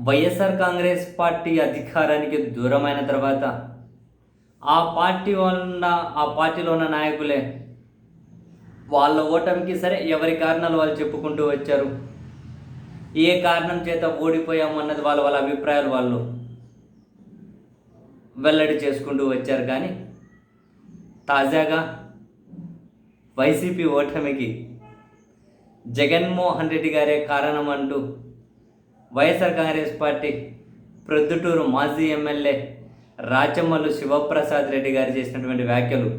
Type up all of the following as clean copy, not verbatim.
YSR Congress party అధికారానికి దూరమైన తర్వాత ఆ పార్టీలో ఉన్న నాయకులే వాళ్ళ ఓటమికి సరే ఎవరి కారణాలు వాళ్ళు చెప్పుకుంటూ వచ్చారు. ఏ కారణం చేత ఓడిపోయాము అన్నది వాళ్ళ అభిప్రాయాలు వాళ్ళు వెల్లడి చేసుకుంటూ వచ్చారు. కానీ తాజాగా వైసీపీ ఓటమికి జగన్మోహన్ రెడ్డి గారే కారణం అంటూ వైఎస్ఆర్ కాంగ్రెస్ పార్టీ ప్రొద్దుటూరు మాజీ ఎమ్మెల్యే రాచమల్లు శివప్రసాద్ రెడ్డి గారు చేసినటువంటి వ్యాఖ్యలు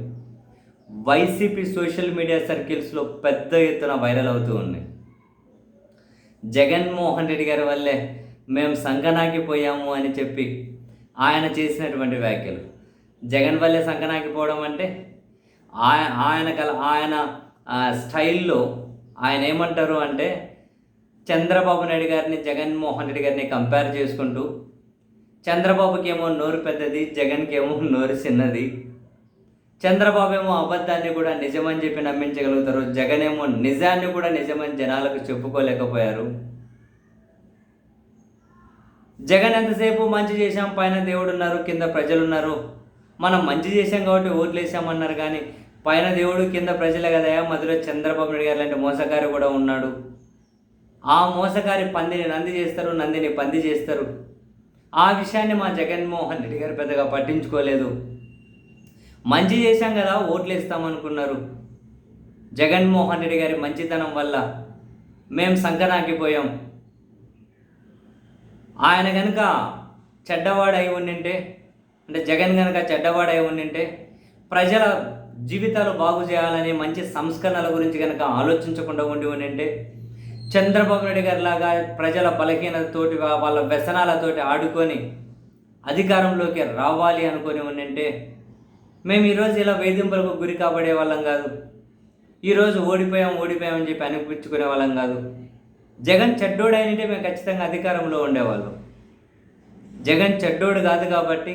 వైసీపీ సోషల్ మీడియా సర్కిల్స్లో పెద్ద ఎత్తున వైరల్ అవుతూ ఉన్నాయి. జగన్మోహన్ రెడ్డి గారి వల్లే మేము సంకనాకిపోయాము అని చెప్పి ఆయన చేసినటువంటి వ్యాఖ్యలు. జగన్ వల్లే సంకనాకిపోవడం అంటే ఆయన స్టైల్లో ఆయన ఏమంటారు అంటే చంద్రబాబు నాయుడు గారిని జగన్మోహన్ రెడ్డి గారిని కంపేర్ చేసుకుంటూ చంద్రబాబుకి ఏమో నోరు పెద్దది, జగన్కి ఏమో నోరు చిన్నది. చంద్రబాబు ఏమో అబద్ధాన్ని కూడా నిజమని చెప్పి నమ్మించగలుగుతారు, జగన్ ఏమో నిజాన్ని కూడా నిజమని జనాలకు చెప్పుకోలేకపోయారు. జగన్ ఎంతసేపు మంచి చేశాం, పైన దేవుడు ఉన్నారు, కింద ప్రజలు ఉన్నారు, మనం మంచి చేశాం కాబట్టి ఓట్లు వేసామన్నారు. కానీ పైన దేవుడు కింద ప్రజలే కదా, మధ్యలో చంద్రబాబు నాయుడు గారు లాంటి మోసగారు కూడా ఉన్నాడు. ఆ మోసగారి పందిని నంది చేస్తారు, నందిని పంది చేస్తారు. ఆ విషయాన్ని మా జగన్మోహన్ రెడ్డి గారు పెద్దగా పట్టించుకోలేదు. మంచి చేశాం కదా ఓట్లు వేస్తామనుకున్నారు. జగన్మోహన్ రెడ్డి గారి మంచితనం వల్ల మేము సంకనాకిపోయాం. ఆయన కనుక చెడ్డవాడై ఉండింటే, అంటే జగన్ కనుక చెడ్డవాడై ఉండింటే, ప్రజల జీవితాలు బాగు చేయాలని మంచి సంస్కరణల గురించి కనుక ఆలోచించకుండా ఉండింటే, చంద్రబాబు నాయుడు గారి లాగా ప్రజల బలహీనతతోటి వాళ్ళ వ్యసనాలతోటి ఆడుకొని అధికారంలోకి రావాలి అనుకొని ఉండింటే మేము ఈరోజు ఇలా వేధింపులకు గురి కాబడే వాళ్ళం కాదు. ఈరోజు ఓడిపోయామని చెప్పి అనిపించుకునే వాళ్ళం కాదు. జగన్ చెడ్డోడు అయినంటే మేము ఖచ్చితంగా అధికారంలో ఉండేవాళ్ళం. జగన్ చెడ్డోడు కాదు కాబట్టి,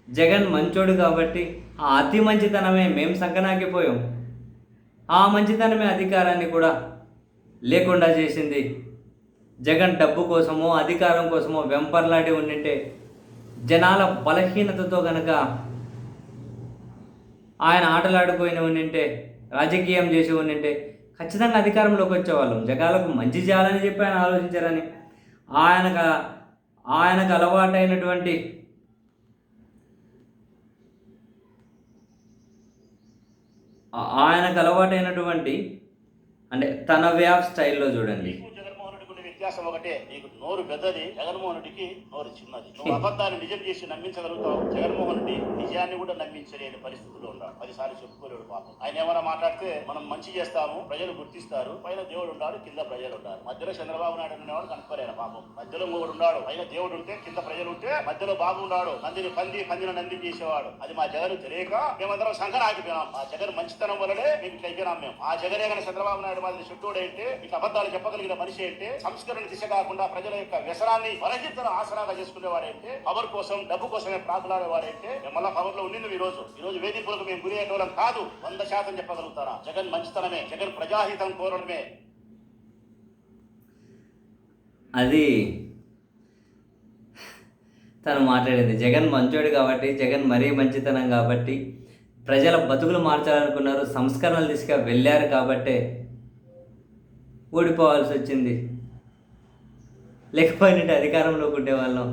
జగన్ మంచోడు కాబట్టి ఆ అతి మంచితనమే మేము సంకనాకిపోయాం. ఆ మంచితనమే అధికారాన్ని కూడా లేకుండా చేసింది. జగన్ డబ్బు కోసమో అధికారం కోసమో వెంపర్లాడి ఉండింటే, జనాల బలహీనతతో కనుక ఆయన ఆటలాడుకొని ఉండింటే, రాజకీయం చేసి ఉండింటే ఖచ్చితంగా అధికారంలోకి వచ్చేవాళ్ళం. జగాలకు మంచి చేయాలని చెప్పి ఆయన ఆలోచించారని ఆయనకు అలవాటైనటువంటి అంటే తన వే ఆఫ్ స్టైల్లో చూడండి. వ్యత్యాసం ఒకటే, నీకు నోరు పెద్దది, జగన్మోహన్ రెడ్డికి నోరు చిన్నది. నువ్వు అబద్ధాన్ని నిజం చేసి నమ్మించగలుగుతావు, జగన్మోహన్ రెడ్డి నిజాన్ని కూడా నమ్మించలేని పరిస్థితుల్లో ఉన్నాడు. 10 సార్లు చెప్పుకోలేడు పాపం. ఆయన ఏమైనా మాట్లాడితే మనం మంచి చేస్తాము, ప్రజలు గుర్తిస్తారు, పైన దేవుడు ఉన్నాడు, కింద ప్రజలు ఉన్నారు. మధ్యలో చంద్రబాబు నాయుడు అనేవాడు కనుక్కోలేను పాపం. మధ్యలో మూడు ఉన్నాడు, పైన దేవుడు ఉంటే కింద ప్రజలు ఉంటే మధ్యలో బాబు ఉన్నాడు, నందిని పందిని నంది చేసేవాడు. అది మా జగన్ తెలియక మేమందరం సంఘం ఆగిపోయినాం. ఆ జగన్ మంచితనం వల్లనే మేము ఇట్లా అయిపోయినాం. మేము ఆ జగనే కానీ చంద్రబాబు నాయుడు మాదిరి చుట్టూడు అంటే, ఇట్లా అబద్ధాలు చెప్పగలిగిన మనిషి అంటే, సంస్కరణ దిశ కాకుండా ప్రజల యొక్క వ్యసనాన్ని బలహీనతను ఆసరాగా చేసుకునేవాడంటే, పవర్ కోసం డబ్బు కోసమే ప్రాకులాడేవాడంటే మళ్ళా పవర్ లో ఉండింది. ఈ రోజు వేధింపులకు మేము గురి అయ్యేటోళ్ళం కాదు. 100% చెప్పగలుగుతారా? జగన్ మంచితనమే, జగన్ ప్రజాహితం కోరడమే. అది తను మాట్లాడింది. జగన్ మంచోడు కాబట్టి, జగన్ మరీ మంచితనం కాబట్టి, ప్రజల బతుకులు మార్చాలనుకున్నారు, సంస్కరణలు దిశగా వెళ్ళారు కాబట్టే ఓడిపోవాల్సి వచ్చింది. లేకపోయినట్టు అధికారంలోకి ఉండేవాళ్ళం.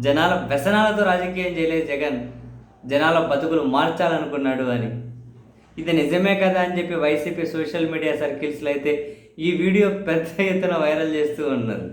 జనాల వ్యసనాలతో రాజకీయం చేయలేదు జగన్, జనాల బతుకులు మార్చాలనుకున్నాడు అని. ఇది నిజమే కదా అని చెప్పి వైసీపీ సోషల్ మీడియా సర్కిల్స్లో అయితే ఈ వీడియో పెద్ద ఎత్తున వైరల్ చేస్తూ ఉన్నారు.